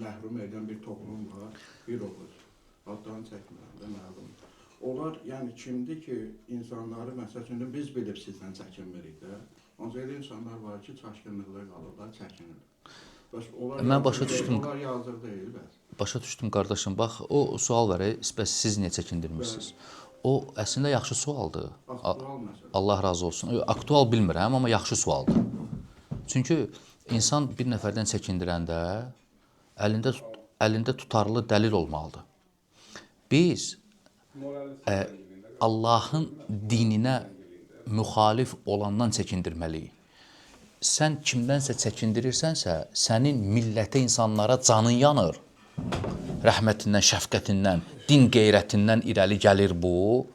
məhrum edən bir toplum var, bir olur. Adlarını çəkmirəm də məlum. Onlar, yəni kimdir ki, insanları, məsəl üçün, biz bilib sizdən çəkinmirik də. Ancaq elə insanlar var ki, çaşqınlıqda qalırlar, çəkinir. Mən başa düşdüm. Onlar yazıq deyil, bəs. Başa düşdüm, qardaşım. Bax, o sual var, bəs siz niyə çəkindirmirsiniz? O, əslində, yaxşı sualdır. Aktual məsələ. Allah razı olsun. Aktual bilmirəm, amma yaxşı sualdır. Çünki insan bir nəfərdən çəkindirəndə əlində tutarlı dəlil olmalıdır. Biz Allahın dininə müxalif olandan çəkindirməliyik. Sən kimdənsə çəkindirirsənsə, sənin millətə, insanlara canın yanır. Rəhmətindən, şəfqətindən, din qeyrətindən irəli gəlir bu.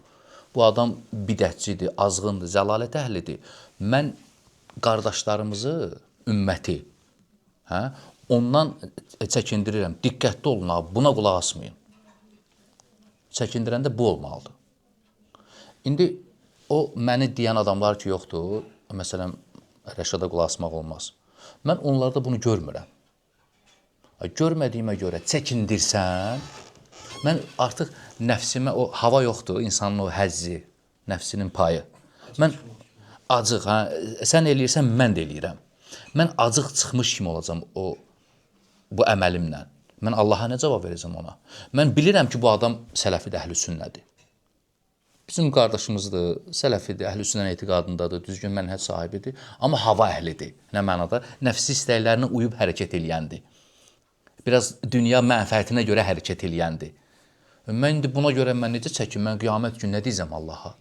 Bu adam bidətçidir, azğındır, zəlalət əhlidir. Mən qardaşlarımızı, ümməti, ondan çəkindirirəm. Diqqətli olun, buna qulaq asmayın. Çəkindirəndə bu olmalıdır. İndi o məni deyən adamlar ki, yoxdur, məsələn, Rəşada qulaq asmaq olmaz. Mən onlarda bunu görmürəm. Görmədiyimə görə çəkindirsən, mən artıq nəfsimə, o hava yoxdur, insanın o həzzi, nəfsinin payı. Mən acıq, sən eləyirsən, mən də eləyirəm. Mən acıq çıxmış kimi olacam bu əməlimlə. Mən Allaha nə cavab verəcəm ona? Mən bilirəm ki, bu adam sələfidir, əhlüsünnədir. Bizim qardaşımızdır, sələfidir, əhlüsünnə etiqadındadır, düzgün mənhəc sahibidir, amma hava əhlidir. Nə mənada? Nəfsi istəklərinə uyub hərəkət eləyəndir. Biraz dünya mənfəətinə görə hərəkət eləyəndir. Mən indi buna görə mən necə çəkim? Mən qiyamət günü nə deyəcəm Allaha?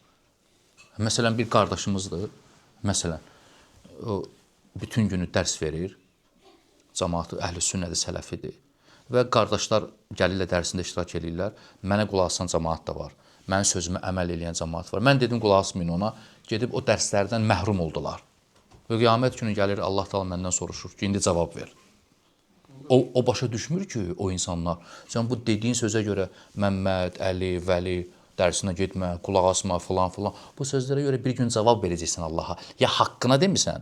Məsələn, bir qardaşımızdır, məsələn, o bütün günü dərs verir, cəmaatı əhlüsünnədir, sələfidir və qardaşlar gəlirlər dərsində iştirak edirlər, mənə qulaq asan cəmaat da var. Mənim sözümə əməl eləyən cəmaat var. Mən dedim, qulaq asmayın ona, gedib o dərslərdən məhrum oldular. Və qiyamət günü gəlir, Allah da məndən soruşur ki, indi cavab ver. O başa düşmür ki, o insanlar, sən bu dediyin sözə görə Məmməd, Əli, Vəli dərsinə getmə, qulaq asma, filan. Bu sözlərə görə bir gün cavab verəcəksən Allaha. Ya haqqına demirsən,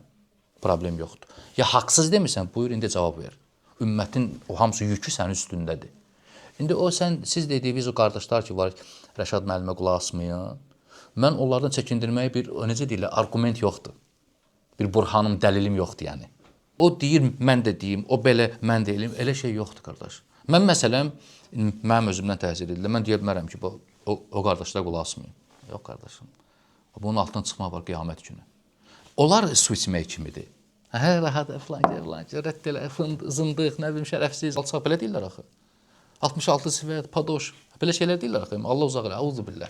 problem yoxdur. Ya haqsız demirsən, buyur, indi cavab ver. Ümmətin o hamısı yükü sənin üstündədir. İndi siz dediyiniz o qardaşlar ki, var, Rəşad müəllimə qulaq asmayın. Mən onlardan çəkindirməyə bir, necə deyirlər, argument yoxdur. Bir burhanım, dəlilim yoxdur, yəni. O deyir, mən də deyim, o belə, mən də eləyim, elə şey yoxdur, qardaş. Mən, məsələn, mənim özümdən təhsil edilir, mən deyə bilmərəm ki, o qardaşlar qulaq asmayın. Yox, qardaşım, bunun altından çıxmaq var qiyamət günü. Onlar su içmək kimidir. Rahat, filan, rədd elə, zındıq, nə bilim, şərəfsiz, alçaq, belə deyirlər axı. 66 sifət, padoş, belə şeylər deyirlər axı, Allah uzaq elə, auzu billah.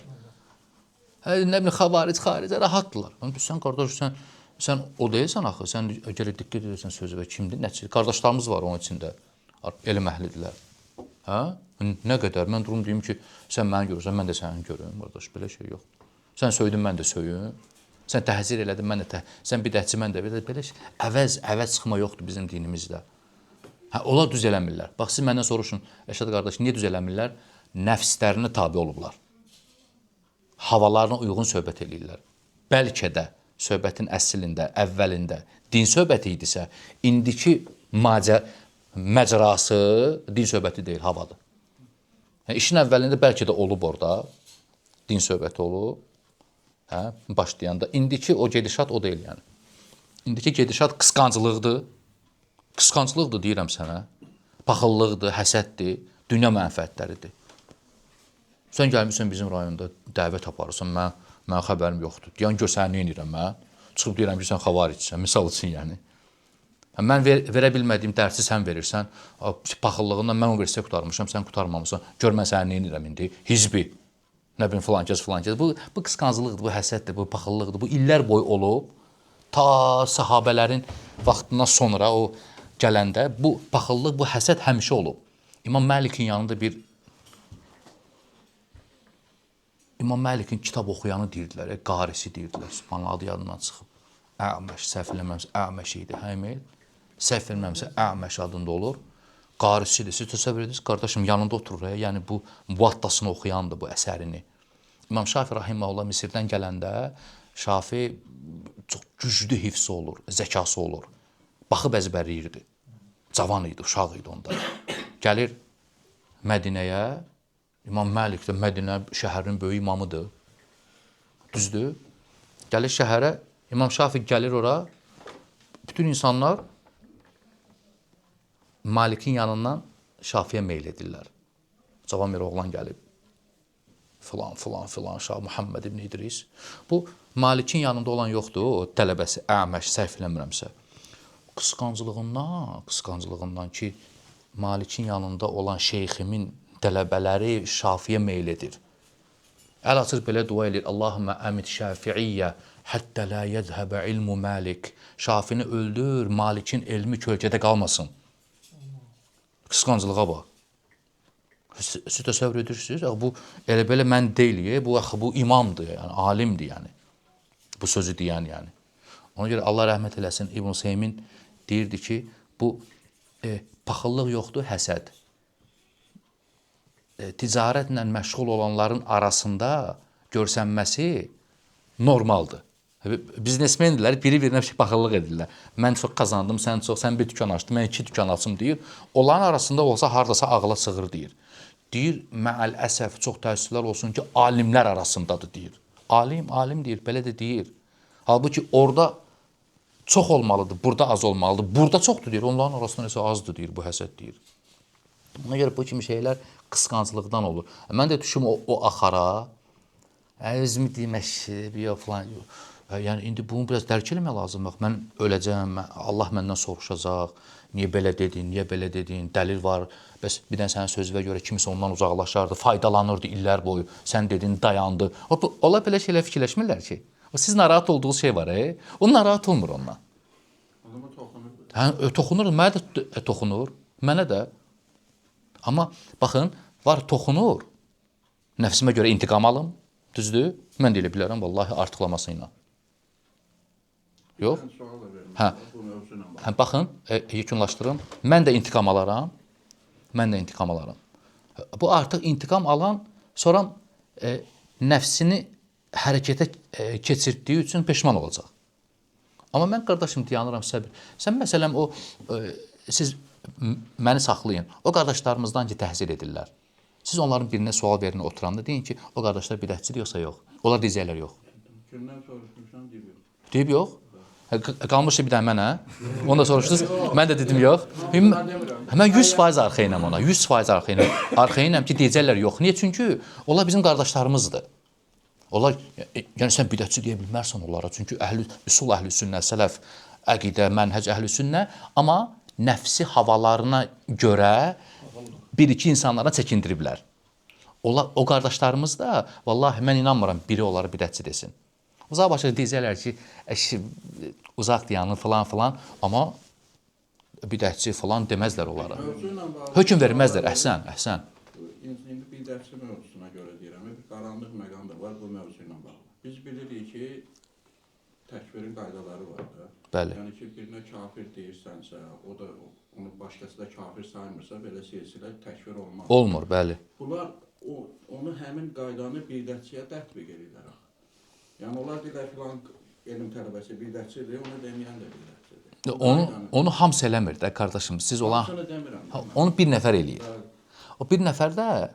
Nə bilim, xavaric, xaricə, rahatdırlar. Sən, qardaş, sən o deyilsən axı, sən gələ diqqət edirsən sözü və kimdir, nəçidir? Qardaşlarımız var onun içində, elm əhlidirlər. Nə qədər, mən durum deyim ki, sən məni görürsən, mən də səni görürüm, qardaş, belə şey yoxdur. Sən söydün, mən də söyüm. Sən təhzir elədin, mən də sən bidətçi, mən də belə şey. Əvəz çıxma yoxdur bizim dinimizdə. Onlar düz eləmirlər. Bax, siz məndən soruşun, Rəşad qardaş, niyə düz eləmirlər? Nəfslərinə tabi olublar. Havalarına uyğun söhbət eləyirlər. Bəlkə də söhbətin əslində, əvvəlində din söhbəti idisə, indiki məcrası din söhbəti deyil, havadır. İşin əvvəlində bəlkə də olub orada, din söhbəti olub, başlayanda. İndiki o gedişat o deyil, yəni. İndiki gedişat qısqancılıqdır. Qısqancılıqdır, deyirəm sənə. Paxıllıqdır, həsəddir, dünya mənfəətləridir. Sən gəlmişsən bizim rayonda dəvət aparırsan, mənə xəbərim yoxdur. Deyən, gör səni nə edirəm mən? Çıxıb deyirəm ki, sən xavaricsən, misal üçün, yəni. Mən verə bilmədiyim dərsi sən verirsən, paxıllığından mən universitet qutarmışam, sən qutarmamışsan, gör mən səni nə edirəm indi? Hizbi, nə bilim, filankəs. Bu qısqancılıqdır, bu həsəddir, bu paxıllıqdır, bu illər boyu olub, ta sahabələrin vaxtından sonra o gələndə bu paxıllıq, bu həsəd həmişə olub. İmam Məlikin kitab oxuyanı deyirdilər, qarisi deyirdilər, subhanallah, adı yadından çıxıb. Əməş, səhv eləməmsə, Əməş idi, həmil. Səhv eləməmsə, Əməş adında olur. Qarisidir, siz təsəvvür edirsiniz, qardaşım yanında oturur, yəni bu muvattasını oxuyandır bu əsərini. İmam Şafi rahiməhullah Misirdən gələndə Şafi çox güclü hifsi olur, zəkası olur. Baxıb əzbərləyirdi. Cavan idi, uşaq idi onda. gəlir Mədinəyə, İmam Məlik də Mədinə şəhərinin böyük imamıdır. Düzdür? Gəlir şəhərə, İmam Şafi gəlir ora, bütün insanlar Malikin yanından Şafiyə meyl edirlər. Cavan bir oğlan gəlib. Filan, Şah Muhammed ibn İdris. Bu, Malikin yanında olan yoxdur, o tələbəsi, Əməş, səhv eləmirəmsə. Qısqancılığından ki, Malikin yanında olan şeyximin tələbələri Şafiyə meyl edir. Əl açır belə dua edir. Allahümmə əmid şəfiiyyə həttə la yədhəbə ilmu Malik. Şafini öldür, Malikin elmi kölgədə qalmasın. Qısqancılığa bax. Siz təsəvvür edirsiniz, bu elə belə mən deyil, bu imamdır, yəni alimdir yəni. Bu sözü deyən yəni. Ona görə Allah rəhmət eləsin İbn Seymin deyirdi ki, bu paxıllıq yoxdur, həsəd. Ticarətlə məşğul olanların arasında görsənməsi normaldır. Biznesmendirlər, biri-birinə paxıllıq edirlər. Mən çox qazandım, sən bir dükan açdın, mən 2 dükan açım deyir. Onların arasında olsa hardasa ağla sığır deyir. Deyir, məəl əsəf, çox təəssüflər olsun ki, alimlər arasındadır deyir. Alim deyir, belə də deyir. Halbuki orada çox olmalıdır, burada az olmalıdır. Burada çoxdur deyir, onların arasında isə azdır deyir, bu həsəd deyir. Ona görə bu kimi şeylər qısqanclıqdan olur. Mən də düşüm o axara, özümü demək, falan. Yəni, indi bunu biraz dərk eləmək lazım. Mən öləcəm, Allah məndən soruşacaq. Niyə belə dedin, dəlil var. Bəs bir dənə sənin sözünə görə kimisə ondan uzaqlaşardı, faydalanırdı illər boyu. Sən dedin, dayandı. Ola belə şeylər fikirləşmirlər ki. Siz narahat olduğunuz şey var, o narahat olmur ondan. Adama toxunur. Toxunur, mənə də toxunur, mənə də. Amma baxın, var toxunur. Nəfsimə görə intiqam alım, düzdür? Mən də elə bilərəm, vallahi artıqlaması ilə. Yox? Baxın, yekunlaşdırım. Mən də intiqam alaram. Bu artıq intiqam alan, sonra nəfsini hərəkətə keçirtdiyi üçün peşman olacaq. Amma mən qardaşım dayanıram səbir. Sən məsələn siz məni saxlayın. O qardaşlarımızdan ki, təhsil edirlər. Siz onların birinə sual verin, oturanda deyin ki, o qardaşlar bidətçidir yoxsa yox? Onlar deyəcəklər yox. Gündən soruşmuşam, deyib yox. Deyib yox? Qalmışdı bir dənə mənə. Onu da soruşdunuz. Mən də dedim yox. Mən 100% arxayınam ona. 100% arxayınam ki, deyəcəklər yox. Niyə? Çünki onlar bizim qardaşlarımızdır. Onlar, yəni sən bidətçi deyə bilmərsən onlara. Çünki üsul əhl-i sünnə, sələf, əqidə, mənhəc əhl-i sünnə. Amma nəfsi havalarına görə bir-iki insanlara çəkindiriblər. O qardaşlarımız da, vallahi mən inanmıram biri onları bidətçi desin. Uzaq başa deyəcəklər ki, uzaq dayanır falan, amma bidətçi falan deməzlər onlara. Hökm verməzlər, əhsən. İndi bidətçi mövzusuna görə deyirəm, bir qaranlıq məqam da var bu mövzu ilə bağlı. Biz bilirik ki, təkfirin qaydaları var da. Bəli. Yəni ki, birinə kafir deyirsənsə, o da onu başqası da kafir saymırsa, belə silsilə təkfir olmaz. Olmur, bəli. Bunlar onu həmin qaydanı bidətçiyə tətbiq edirlər. Yəni, onlar deyirlər filan elm tələbəsi bidətçidir, onu deməyən də bidətçidir. Onu hamısı eləmir də, qardaşım. Siz olan... Hamısını demirəm. Onu bir nəfər eləyir. O bir nəfər də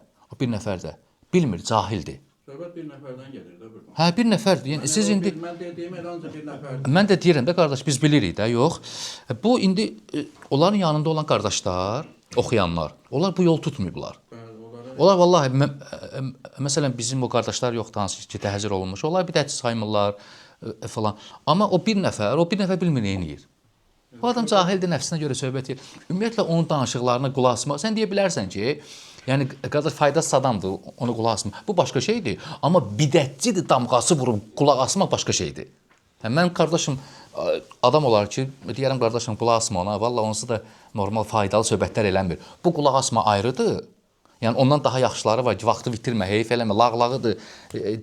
bilmir, cahildir. Söhbət bir nəfərdən gedir də buradan. Hə, bir nəfərdir. Yəni, siz indi... Mən dediyim ancaq bir nəfərdir. Mən də deyirəm də, qardaş, biz bilirik də, yox. Bu, indi onların yanında olan qardaşlar, oxuyanlar, onlar bu yol tutmayıblar. Onlar vallahi, məsələn, bizim o qardaşlar yoxdur, hansı ki, təhzir olunmuş. Onlar bidətçi saymırlar falan. Amma o bir nəfər bilmir, neyiniyir. Bu adam cahildir, nəfsinə görə söhbət edir. Ümumiyyətlə, onun danışıqlarına qulaq asmaq. Sən deyə bilərsən ki, yəni, qardaş, faydasız adamdır, onu qulaq asmaq. Bu başqa şeydir. Amma bidətçidir, damğası vurub qulaq asmaq başqa şeydir. Mən qardaşım, adam olar ki, deyərəm qardaşım, qulaq asma ona. Vallahi, onsu da normal, faydalı söhbətlər eləmir. Bu qulaq asma ayrıdır. Yəni, ondan daha yaxşıları var ki, vaxtı bitirmə, heyf eləmə, lağlağıdır,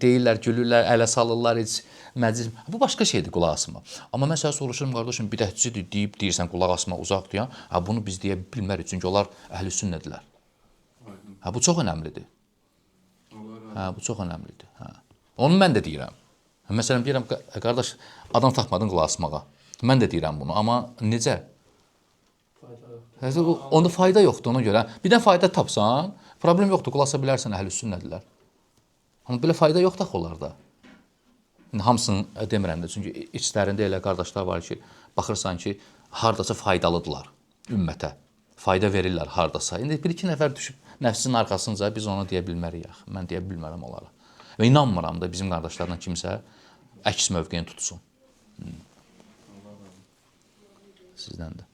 deyirlər, gülürlər, ələ salırlar, heç məclis. Bu başqa şeydir, qulaq asma. Amma mən sənə soruşurum, qardaşım, bidətçidir deyib, deyirsən, qulaq asma, uzaq deyən. Bunu biz deyə bilmərik, çünki onlar əhl-i sünnədirlər. Bu çox önəmlidir. Bu çox önəmlidir. Onu mən də deyirəm. Məsələn, deyirəm, qardaş, adam tapmadın qulaq asmağa. Mən də deyirəm bunu, amma necə? Onda fayda yoxdur ona görə. Bir də fayda tapsan, problem yoxdur, qulasa bilərsən əhl-i sünnədirlər. Amma belə fayda yoxdur axı onlarda. İndi hamısını demirəm də, çünki içlərində elə qardaşlar var ki, baxırsan ki, hardasa faydalıdırlar ümmətə. Fayda verirlər hardasa. İndi bir-iki nəfər düşüb nəfsinin arxasınca biz onu deyə bilmərik axı. Mən deyə bilmərəm onlara. Və inanmıram da bizim qardaşlardan kimsə əks mövqeyini tutsun. Sizdən də.